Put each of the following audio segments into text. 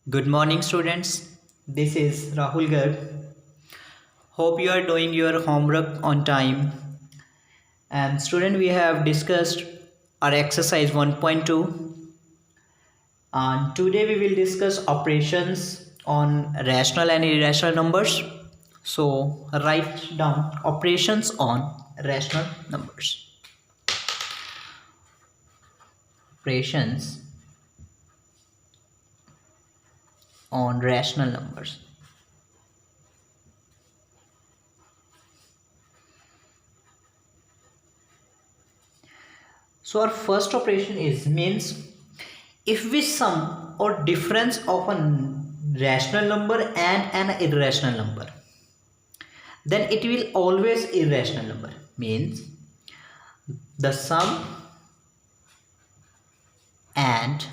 Good morning, students. This is Rahul Garg. Hope you are doing your homework on time. And student, we have discussed our exercise 1.2, and today we will discuss operations on rational and irrational numbers. So write down operations on rational numbers. Operations on rational numbers. So our first operation is means if we sum or difference of a rational number and an irrational number, then it will always irrational number. Means the sum and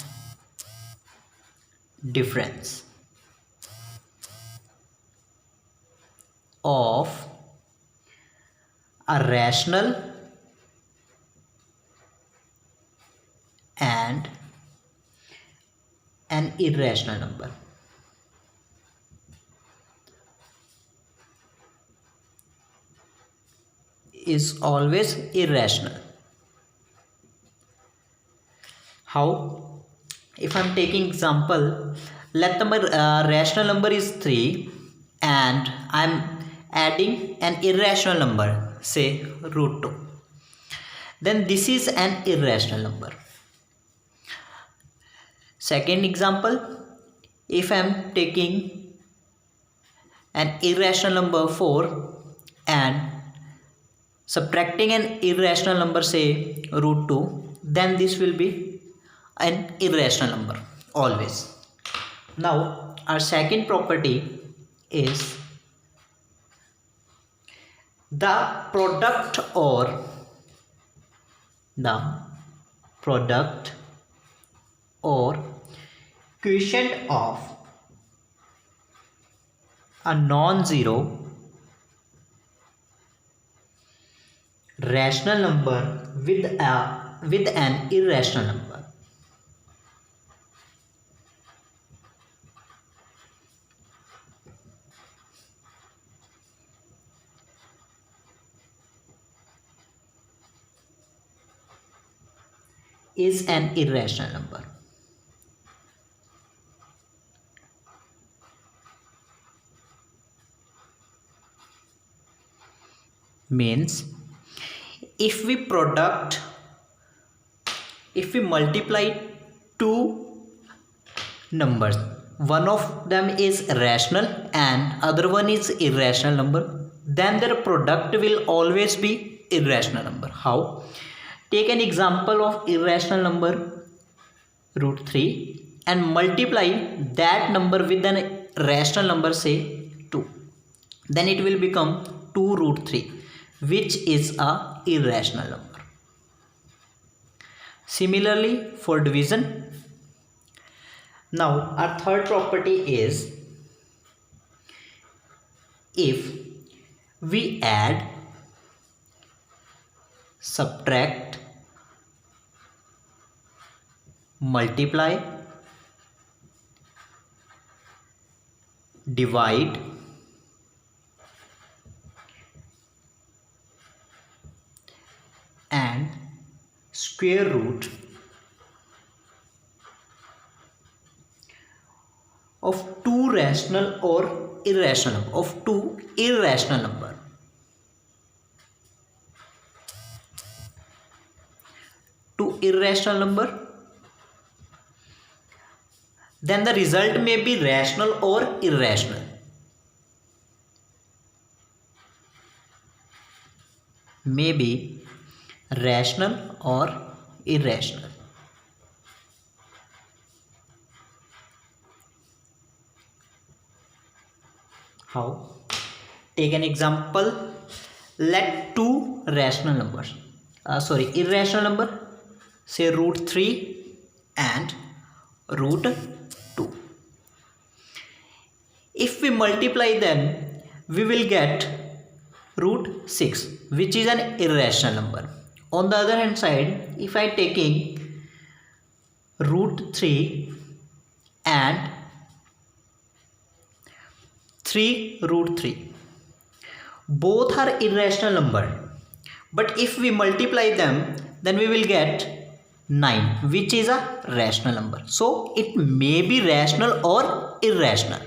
difference of a rational and an irrational number is always irrational. How? If I'm taking example, let the rational number is 3 and I'm adding an irrational number, say root 2. Then this is an irrational number. Second example, if I'm taking an irrational number 4 and subtracting an irrational number, say root 2, then this will be an irrational number always. Now our second property is the product or quotient of a non-zero rational number with an irrational number is an irrational number. Means if we multiply two numbers, one of them is rational and other one is irrational number, then their product will always be irrational number. How? Take an example of irrational number root 3 and multiply that number with an rational number, say 2. Then it will become 2 root 3, which is a irrational number. Similarly for division. Now our third property is if we add, subtract, multiply, divide, and square root of two rational or irrational of two irrational number, then the result may be rational or irrational. May be rational or irrational. How? Take an example. Let two rational numbers, irrational number, say root 3 and root 2. If we multiply them, we will get root 6, which is an irrational number. On the other hand side, if I taking root 3 and 3 root 3. Both are irrational number, but if we multiply them, then we will get 9, which is a rational number. So it may be rational or irrational.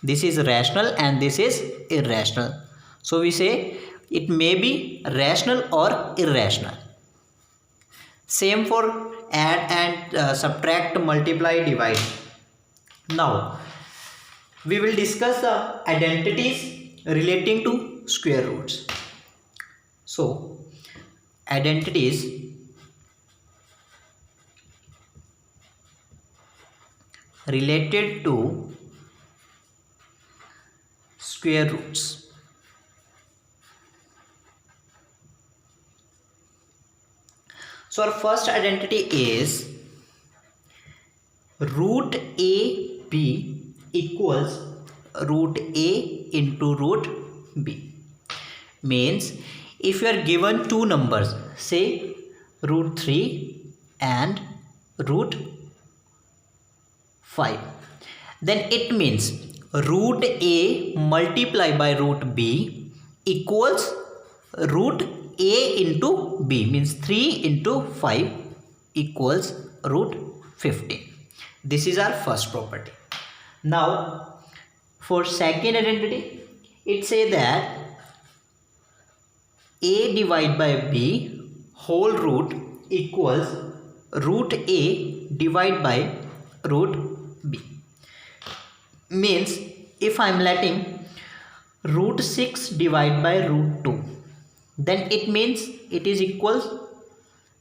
This is rational and this is irrational. So we say it may be rational or irrational. Same for add and subtract, multiply, divide. Now we will discuss the identities relating to square roots. So identities related to square roots. So our first identity is root AB equals root A into root B. Means if you are given two numbers, say root 3 and root 5, then it means root A multiplied by root B equals root A into B, means 3 into 5 equals root 15. This is our first property. Now for second identity, it says that A divided by B whole root equals root A divided by root B. Means if I am letting root 6 divided by root 2, then it means it is equals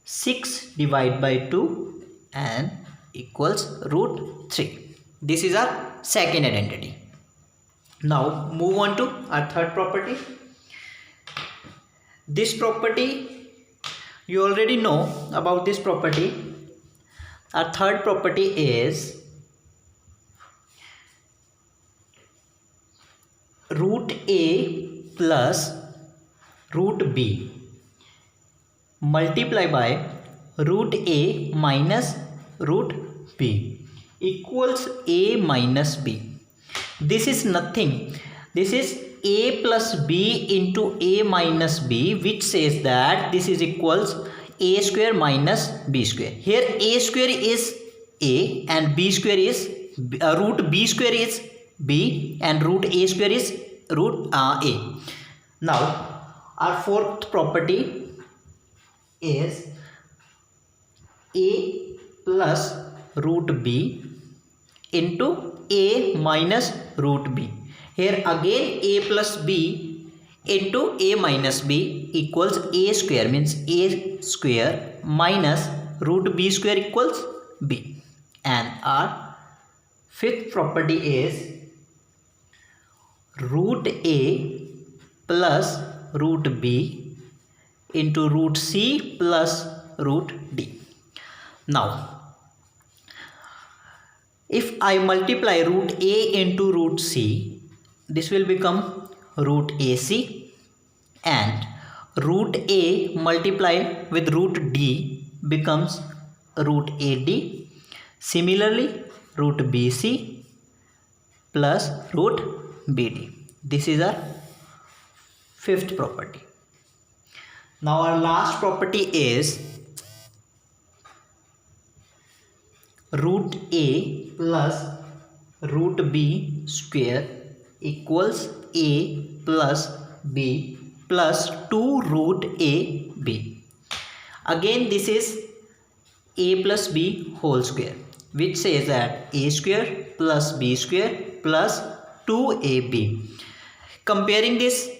6 divided by 2 and equals root 3. This is our second identity. Now move on to our third property. This property, you already know about this property. Our third property is root A plus root B multiply by root A minus root B equals A minus B. This is nothing. This is A plus B into A minus B, which says that this is equals A square minus B square. Here A square is A and B square is root B square is B and root A square is root A. Now our fourth property is A plus root B into A minus root B. Here again A plus B into A minus B equals A square, means A square minus root B square equals B. And our fifth property is root A plus root B into root C plus root D. Now if I multiply root A into root C, this will become root AC, and root A multiplied with root D becomes root AD. Similarly root BC plus root BD. This is our fifth property. Now our last property is root A plus root B square equals A plus B plus 2 root A B. Again this is A plus B whole square, which says that A square plus B square plus 2AB. Comparing this,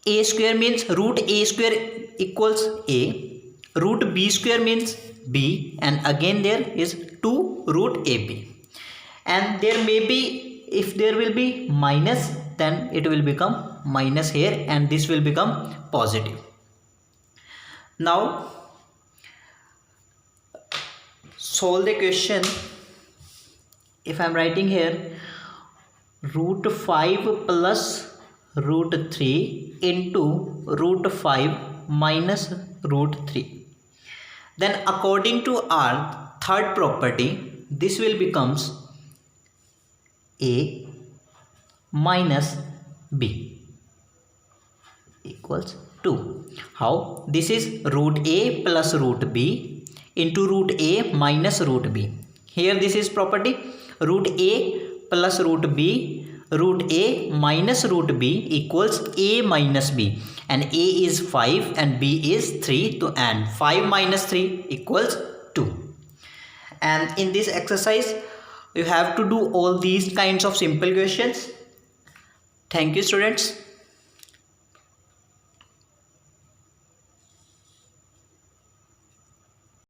A square means root A square equals A, root B square means B, and again there is 2 root AB. And there may be, if there will be minus, then it will become minus here and this will become positive. Now solve the question. If I am writing here root 5 plus root 3 into root 5 minus root 3, then according to our third property, this will becomes A minus b equals 2. How? This is root a plus root b into root a minus root b. Here this is property root a plus root b, root a minus root b equals a minus b, and a is 5 and b is 3, and 5 minus 3 equals 2. And in this exercise you have to do all these kinds of simple questions. Thank you, students.